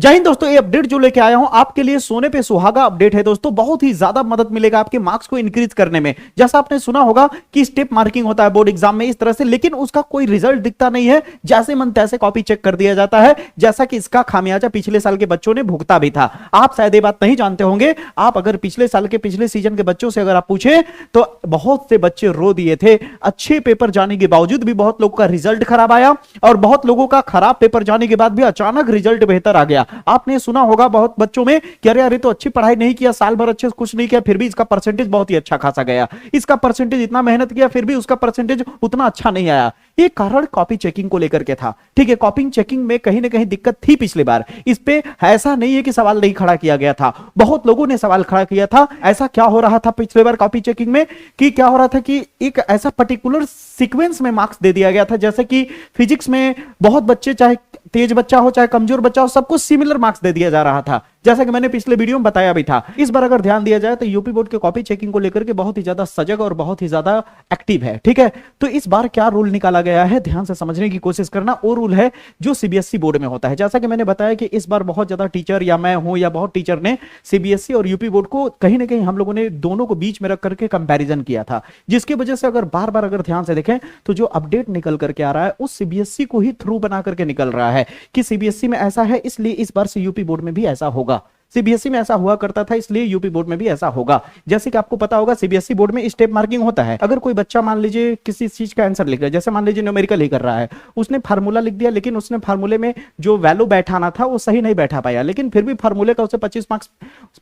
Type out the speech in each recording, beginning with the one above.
जय हिंद दोस्तों, ये अपडेट जो लेके आया हूं आपके लिए सोने पे सुहागा अपडेट है दोस्तों। बहुत ही ज्यादा मदद मिलेगा आपके मार्क्स को इंक्रीज करने में। जैसा आपने सुना होगा कि स्टेप मार्किंग होता है बोर्ड एग्जाम में इस तरह से, लेकिन उसका कोई रिजल्ट दिखता नहीं है। जैसे मन तैसे कॉपी चेक कर दिया जाता है, जैसा कि इसका खामियाजा पिछले साल के बच्चों ने भुगता भी था। आप शायद ये बात नहीं जानते होंगे। आप अगर पिछले साल के पिछले सीजन के बच्चों से अगर आप पूछे तो बहुत से बच्चे रो दिए थे। अच्छे पेपर जाने के बावजूद भी बहुत लोगों का रिजल्ट खराब आया और बहुत लोगों का खराब पेपर जाने के बाद भी अचानक रिजल्ट बेहतर आ गया। आपने सुना होगा बहुत बच्चों में कि अरे अरे तो अच्छी पढ़ाई नहीं किया, साल भर अच्छे से कुछ नहीं किया, फिर भी इसका परसेंटेज बहुत ही अच्छा खासा गया। इसका परसेंटेज इतना मेहनत किया फिर भी उसका परसेंटेज उतना अच्छा नहीं आया। ये कारण कॉपी चेकिंग को लेकर के था। ठीक है, कॉपी चेकिंग में कहीं ना कहीं दिक्कत थी पिछली बार। इस पे ऐसा नहीं है कि सवाल नहीं खड़ा किया गया था, बहुत लोगों ने सवाल खड़ा किया था। ऐसा क्या हो रहा था पिछले बार कॉपी चेकिंग में कि क्या हो रहा था कि एक ऐसा पर्टिकुलर सीक्वेंस में मार्क्स दे दिया गया था। जैसे कि फिजिक्स में बहुत बच्चे, चाहे तेज बच्चा हो चाहे कमजोर बच्चा हो, सबको सिमिलर मार्क्स दे दिया जा रहा था, जैसा कि मैंने पिछले वीडियो में बताया भी था। इस बार अगर ध्यान दिया जाए तो यूपी बोर्ड के कॉपी चेकिंग को लेकर के बहुत ही ज्यादा सजग और बहुत ही ज्यादा एक्टिव है। ठीक है, तो इस बार क्या रूल निकाला गया है ध्यान से समझने की कोशिश करना। वो रूल है जो सीबीएसई बोर्ड में होता है। जैसा कि मैंने बताया कि इस बार बहुत ज्यादा टीचर या मैं हूं या बहुत टीचर ने सीबीएसई और यूपी बोर्ड को कहीं ना कहीं हम लोगों ने दोनों को बीच में रख करके कंपैरिजन किया था, जिसकी वजह से अगर बार बार अगर ध्यान से देखें तो जो अपडेट निकल करके आ रहा है उस सीबीएसई को ही थ्रू बना करके निकल रहा है कि सीबीएसई में ऐसा है इसलिए इस बार से यूपी बोर्ड में भी ऐसा होगा। सीबीएसई में ऐसा हुआ करता था इसलिए यूपी बोर्ड में भी ऐसा होगा। जैसे कि आपको पता होगा सीबीएसई बोर्ड में स्टेप मार्किंग होता है। अगर कोई बच्चा मान लीजिए किसी चीज का आंसर लिख रहा है, जैसे मान लीजिए न्यूमेरिकल ही कर रहा है, उसने फार्मूला लिख दिया लेकिन उसने फार्मूले में जो वैल्यू बैठाना था वो सही नहीं बैठा पाया, लेकिन फिर भी फार्मूले का उसे 25 मार्क्स,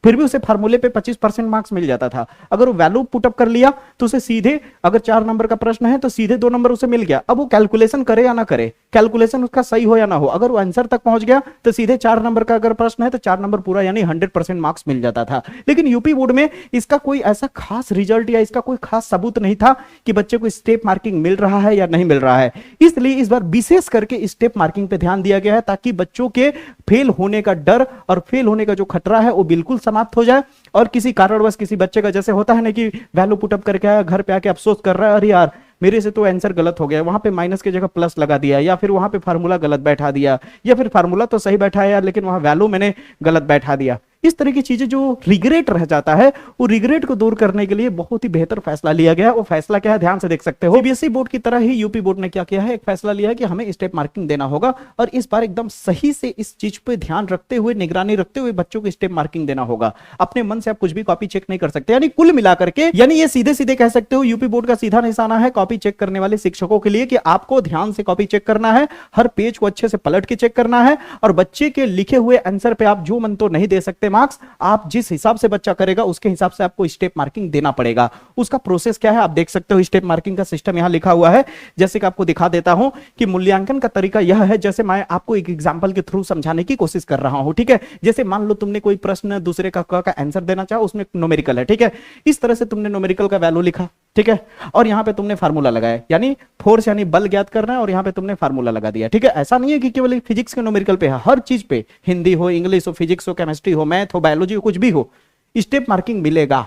फिर भी उसे फार्मूले पे 25% मार्क्स मिल जाता था। अगर वो वैल्यू पुटअप कर लिया तो उसे सीधे, अगर 4 नंबर का प्रश्न है तो सीधे 2 नंबर उसे मिल गया। अब वो कैलकुलेशन करे या ना करे, कैलकुलेशन उसका सही हो या ना हो, अगर वो आंसर तक पहुंच गया तो सीधे 4 नंबर का अगर प्रश्न है तो 4 नंबर पूरा यानी 100% मार्क्स मिल जाता था। लेकिन यूपी बोर्ड में इसका कोई ऐसा खास रिजल्ट या इसका कोई खास सबूत नहीं था कि बच्चे को स्टेप मार्किंग मिल रहा है या नहीं मिल रहा है। इसलिए इस बार विशेष करके स्टेप मार्किंग पे ध्यान दिया गया है ताकि बच्चों के फेल होने का डर और फेल होने का जो खतरा है वो बिल्कुल समाप्त हो जाए। और किसी कारणवश किसी बच्चे का जैसे होता है ना कि वैल्यू पुटअप करके आया, घर पे आके अफसोस कर रहा है अरे यार मेरे से तो आंसर गलत हो गया, वहां पे माइनस की जगह प्लस लगा दिया, या फिर वहां पे फार्मूला गलत बैठा दिया, या फिर फार्मूला तो सही बैठा है यार लेकिन वहां वैल्यू मैंने गलत बैठा दिया। इस तरह की चीजें जो रिग्रेट रह जाता है, वो रिग्रेट को दूर करने के लिए बहुत ही बेहतर फैसला लिया गया है। वो फैसला क्या है ध्यान से देख सकते हो। सीबीएसई बोर्ड की तरह ही यूपी बोर्ड ने क्या किया है, एक फैसला लिया है कि हमें स्टेप मार्किंग देना होगा और इस बार एकदम सही से इस चीज पे ध्यान रखते हुए, निगरानी रखते हुए बच्चों को स्टेप मार्किंग देना होगा। अपने मन से आप कुछ भी कॉपी चेक नहीं कर सकते। यानी कुल मिलाकर के, यानी ये सीधे सीधे कह सकते हो यूपी बोर्ड का सीधा निशाना है कॉपी चेक करने वाले शिक्षकों के लिए कि आपको ध्यान से कॉपी चेक करना है, हर पेज को अच्छे से पलट के चेक करना है और बच्चे के लिखे हुए आंसर पे आप जो मन तो नहीं दे सकते मार्क्स, आप जिस हिसाब से बच्चा करेगा उसके हिसाब से आपको स्टेप मार्किंग देना पड़ेगा। उसका प्रोसेस क्या है आप देख सकते हो। स्टेप मार्किंग का सिस्टम यहां लिखा हुआ है, जैसे कि आपको दिखा देता हूं कि मूल्यांकन का तरीका यह है, जैसे मैं आपको एक एग्जांपल के थ्रू समझाने की कोशिश कर रहा हूं। ठीक है, जैसे मान लो तुमने कोई प्रश्न दूसरे का आंसर देना चाहो, उसमें न्यूमेरिकल है। ठीक है, इस तरह से तुमने न्यूमेरिकल का वैल्यू लिखा, ठीक है, और यहां पे तुमने फार्मूला लगाया, यानी फोर्स यानी बल ज्ञात करना है और यहां पे तुमने फार्मूला लगा दिया। ठीक है, ऐसा नहीं है कि केवल फिजिक्स के न्यूमेरिकल पे है, हर चीज पे, हिंदी हो, इंग्लिश हो, फिजिक्स हो, केमिस्ट्री हो, मैथ हो, बायोलॉजी हो, कुछ भी हो, स्टेप मार्किंग मिलेगा।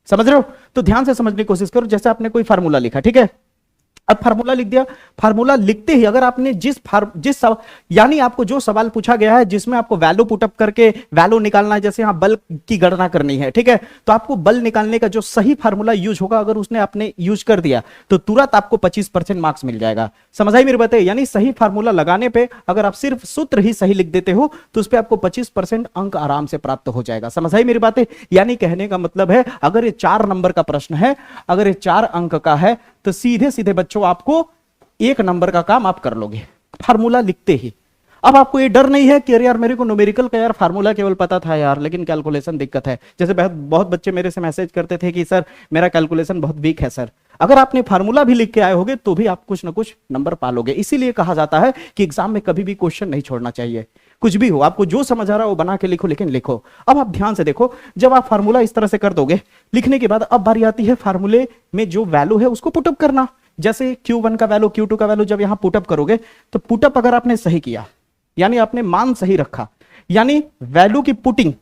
समझ रहे हो? तो ध्यान से समझने की कोशिश करो। जैसे आपने कोई फार्मूला लिखा, ठीक है, अब फार्मूला लिख दिया, फार्मूला लिखते ही अगर आपने यानी आपको जो सवाल पूछा गया है जिसमें आपको वैल्यू पुटअप करके वैल्यू निकालना है, जैसे यहां बल की गणना करनी है, ठीक है, तो आपको बल निकालने का जो सही फार्मूला यूज होगा अगर उसने आपने यूज कर दिया तो तुरंत आपको 25% मार्क्स मिल जाएगा। समझ आई मेरी बातें? यानी सही फार्मूला लगाने पे अगर आप सिर्फ सूत्र ही सही लिख देते हो तो उस पर आपको 25% अंक आराम से प्राप्त हो जाएगा। समझ आई मेरी बातें? यानी कहने का मतलब है अगर ये 4 नंबर का प्रश्न है, अगर ये 4 अंक का है तो सीधे सीधे बच्चों आपको 1 नंबर का काम आप कर लोगे फार्मूला लिखते ही। अब आपको ये डर नहीं है कि अरे यार मेरे को न्यूमेरिकल का यार फार्मूला केवल पता था यार लेकिन कैलकुलेशन दिक्कत है। जैसे बहुत बच्चे मेरे से मैसेज करते थे कि सर मेरा कैलकुलेशन बहुत वीक है सर। अगर आपने फार्मूला भी लिख के आए होगे तो भी आप कुछ ना कुछ नंबर पालोगे। इसीलिए कहा जाता है कि एग्जाम में कभी भी क्वेश्चन नहीं छोड़ना चाहिए। कुछ भी हो, आपको जो समझ आ रहा है वो बना के लिखो, लेकिन लिखो। अब आप ध्यान से देखो, जब आप फार्मूला इस तरह से कर दोगे लिखने के बाद, अब बारी आती है फार्मूले में जो वैल्यू है उसको पुटअप करना। जैसे Q1 का वैल्यू, Q2 का वैल्यू जब यहां पुटअप करोगे तो पुटअप अगर आपने सही किया, यानी आपने मान सही रखा, यानी वैल्यू की पुटिंग,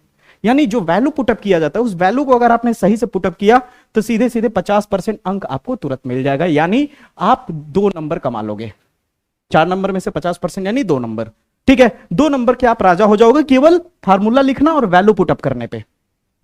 यानी जो वैल्यू पुटअप किया जाता है उस वैल्यू को अगर आपने सही से पुटअप किया तो सीधे सीधे 50% अंक आपको तुरंत मिल जाएगा। यानी आप 2 नंबर कमा लोगे। 4 नंबर में से 50% यानी 2 नंबर। ठीक है, 2 नंबर के आप राजा हो जाओगे केवल फार्मूला लिखना और वैल्यू पुटअप करने पे।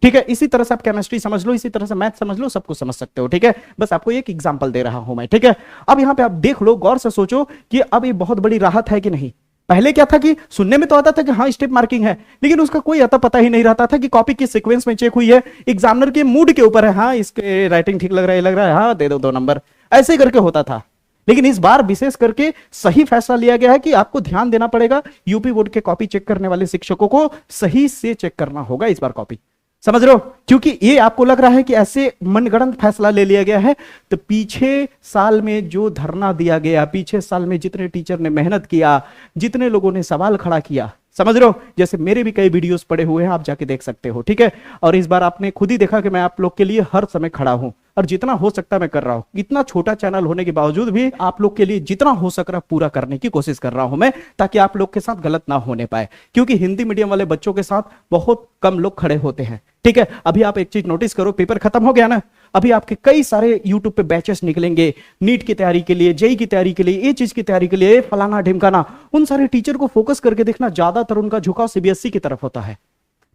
ठीक है, इसी तरह से आप केमिस्ट्री समझ लो, इसी तरह से मैथ समझ लो, सब कुछ समझ सकते हो। ठीक है, बस आपको एक एग्जांपल दे रहा हूं मैं। ठीक है, अब यहां पे आप देख लो, गौर से सोचो कि अब ये बहुत बड़ी राहत है कि नहीं। पहले क्या था कि सुनने में तो आता था कि हाँ स्टेप मार्किंग है, लेकिन उसका कोई अता पता ही नहीं रहता था कि कॉपी किस सीक्वेंस में चेक हुई है, एग्जामिनर के मूड के ऊपर है, हाँ इसके राइटिंग ठीक लग रहा है, लग रहा है, हाँ दे दो 2 नंबर, ऐसे करके होता था। लेकिन इस बार विशेष करके सही फैसला लिया गया है कि आपको ध्यान देना पड़ेगा, यूपी बोर्ड के कॉपी चेक करने वाले शिक्षकों को सही से चेक करना होगा इस बार कॉपी। समझ रहे हो, क्योंकि ये आपको लग रहा है कि ऐसे मनगढ़ंत फैसला ले लिया गया है, तो पीछे साल में जो धरना दिया गया, पीछे साल में जितने टीचर ने मेहनत किया, जितने लोगों ने सवाल खड़ा किया, समझ रहे हो, जैसे मेरे भी कई वीडियोस पड़े हुए हैं, आप जाके देख सकते हो। ठीक है, और इस बार आपने खुद ही देखा कि मैं आप लोग के लिए हर समय खड़ा हूं और जितना हो सकता है मैं कर रहा हूं। इतना छोटा चैनल होने के बावजूद भी आप लोग के लिए जितना हो सक रहा पूरा करने की कोशिश कर रहा हूं मैं, ताकि आप लोग के साथ गलत ना होने पाए, क्योंकि हिंदी मीडियम वाले बच्चों के साथ बहुत कम लोग खड़े होते हैं। ठीक है, अभी आप एक चीज नोटिस करो, पेपर खत्म हो गया ना, अभी आपके कई सारे यूट्यूब पे बैचेस निकलेंगे, नीट की तैयारी के लिए, जेई की तैयारी के लिए, ये चीज की तैयारी के लिए, फलाना ढिमकाना, उन सारे टीचर को फोकस करके देखना, ज्यादातर उनका झुकाव सीबीएसई की तरफ होता है।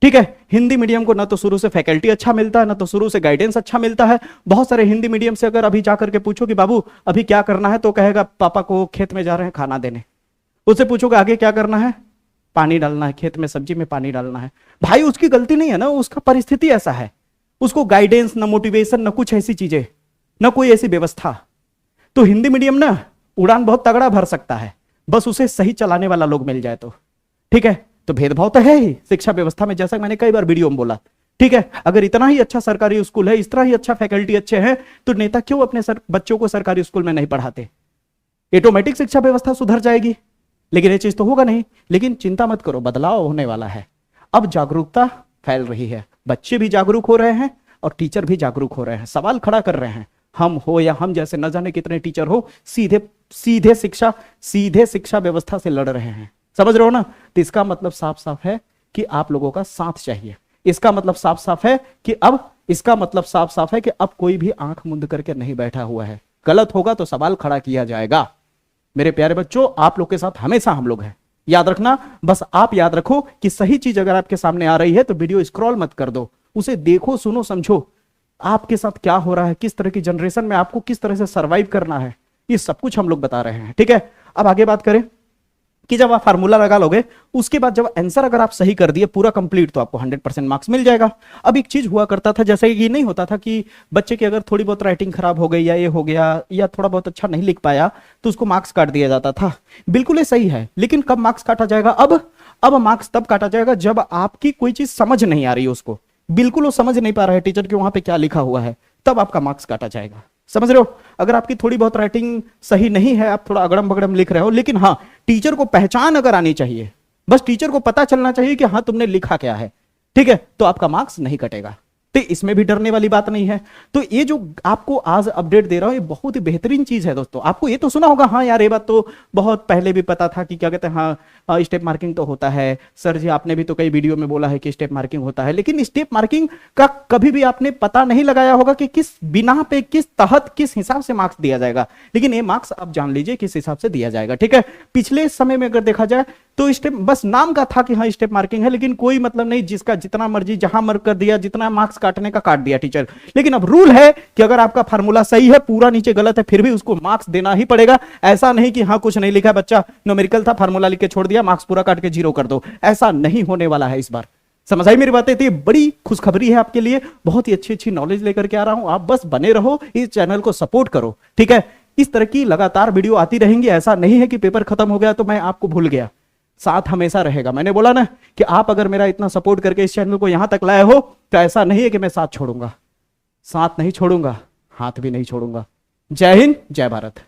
ठीक है, हिंदी मीडियम को ना तो शुरू से फैकल्टी अच्छा मिलता है, ना तो शुरू से गाइडेंस अच्छा मिलता है। बहुत सारे हिंदी मीडियम से अगर अभी जाकर के पूछो कि बाबू अभी क्या करना है, तो कहेगा पापा को खेत में जा रहे हैं खाना देने। उससे पूछोगे आगे क्या करना है, पानी डालना है, खेत में सब्जी में पानी डालना है। भाई उसकी गलती नहीं है ना, उसका परिस्थिति ऐसा है, उसको गाइडेंस ना मोटिवेशन ना कुछ ऐसी चीजें, ना कोई ऐसी व्यवस्था। तो हिंदी मीडियम ना उड़ान बहुत तगड़ा भर सकता है, बस उसे सही चलाने वाला लोग मिल जाए तो। ठीक है, तो भेदभाव तो है ही शिक्षा व्यवस्था में, जैसा मैंने कई बार वीडियो में बोला। ठीक है, अगर इतना ही अच्छा सरकारी स्कूल है, इस तरह ही अच्छा फैकल्टी अच्छे हैं, तो नेता क्यों अपने बच्चों को सरकारी स्कूल में नहीं पढ़ाते? ऑटोमेटिक शिक्षा व्यवस्था सुधर जाएगी। लेकिन ये चीज तो होगा नहीं। लेकिन चिंता मत करो, बदलाव होने वाला है। अब जागरूकता फैल रही है, बच्चे भी जागरूक हो रहे हैं और टीचर भी जागरूक हो रहे हैं, सवाल खड़ा कर रहे हैं। हम हो या हम जैसे न जाने कितने टीचर हो, सीधे शिक्षा व्यवस्था से लड़ रहे हैं। समझ रहे हो ना? तो इसका मतलब साफ साफ है कि आप लोगों का साथ चाहिए। इसका मतलब साफ साफ है कि अब कोई भी आंख मुंद करके नहीं बैठा हुआ है। गलत होगा तो सवाल खड़ा किया जाएगा। मेरे प्यारे बच्चों, आप लोग के साथ हमेशा हम लोग हैं, याद रखना। बस आप याद रखो कि सही चीज अगर आपके सामने आ रही है तो वीडियो स्क्रॉल मत कर दो, उसे देखो, सुनो, समझो आपके साथ क्या हो रहा है, किस तरह की जनरेशन में आपको किस तरह से सरवाइव करना है, ये सब कुछ हम लोग बता रहे हैं। ठीक है, अब आगे बात करें कि जब आप फार्मूला लगा लोगे, उसके बाद जब आंसर अगर आप सही कर दिए पूरा कंप्लीट, तो आपको 100% मार्क्स मिल जाएगा। अब एक चीज हुआ करता था, जैसे कि नहीं होता था कि बच्चे की अगर थोड़ी बहुत राइटिंग खराब हो गई या ये हो गया या थोड़ा बहुत अच्छा नहीं लिख पाया तो उसको मार्क्स काट दिया जाता था। बिल्कुल ये सही है, लेकिन कब मार्क्स काटा जाएगा? अब मार्क्स तब काटा जाएगा जब आपकी कोई चीज समझ नहीं आ रही है, उसको बिल्कुल वो समझ नहीं पा रहा है टीचर के वहां पे क्या लिखा हुआ है, तब आपका मार्क्स काटा जाएगा। समझ रहे हो? अगर आपकी थोड़ी बहुत राइटिंग सही नहीं है, आप थोड़ा अगड़म बगड़म लिख रहे हो, लेकिन हाँ टीचर को पहचान अगर आनी चाहिए, बस टीचर को पता चलना चाहिए कि हाँ तुमने लिखा क्या है, ठीक है, तो आपका मार्क्स नहीं कटेगा। तो इसमें भी डरने वाली बात नहीं है। तो ये जो आपको आज अपडेट दे रहा हूं, ये बहुत ही बेहतरीन चीज है दोस्तों। आपको ये तो सुना होगा, हाँ यार ये बात तो बहुत पहले भी पता था कि क्या कहते हैं, हाँ स्टेप मार्किंग तो होता है। सर जी आपने भी तो कई वीडियो में बोला है कि स्टेप मार्किंग होता है, लेकिन स्टेप मार्किंग का कभी भी आपने पता नहीं लगाया होगा कि किस बिना पे, किस तहत, किस हिसाब से मार्क्स दिया जाएगा। लेकिन ये मार्क्स आप जान लीजिए किस हिसाब से दिया जाएगा। ठीक है, पिछले समय में अगर देखा जाए तो स्टेप बस नाम का था कि हाँ स्टेप मार्किंग है, लेकिन कोई मतलब नहीं, जिसका जितना मर्जी जहां मर्क कर दिया, जितना मार्क्स काटने का काट दिया टीचर। लेकिन अब रूल है कि अगर आपका फार्मूला सही है, पूरा नीचे गलत है, फिर भी उसको मार्क्स देना ही पड़ेगा। ऐसा नहीं कि हाँ कुछ नहीं लिखा है बच्चा, न्यूमेरिकल था, फार्मूला लिख के छोड़ दिया, मार्क्स पूरा काट के 0 कर दो, ऐसा नहीं होने वाला है इस बार। समझ आई मेरी बातें? तो ये बड़ी खुशखबरी है आपके लिए, बहुत ही अच्छी नॉलेज लेकर के आ रहा हूं। आप बस बने रहो, इस चैनल को सपोर्ट करो। ठीक है, इस तरह की लगातार वीडियो आती रहेंगी। ऐसा नहीं है कि पेपर खत्म हो गया तो मैं आपको भूल गया, साथ हमेशा रहेगा। मैंने बोला ना कि आप अगर मेरा इतना सपोर्ट करके इस चैनल को यहां तक लाए हो, तो ऐसा नहीं है कि मैं साथ छोड़ूंगा, साथ नहीं छोड़ूंगा, हाथ भी नहीं छोड़ूंगा। जय हिंद, जय भारत।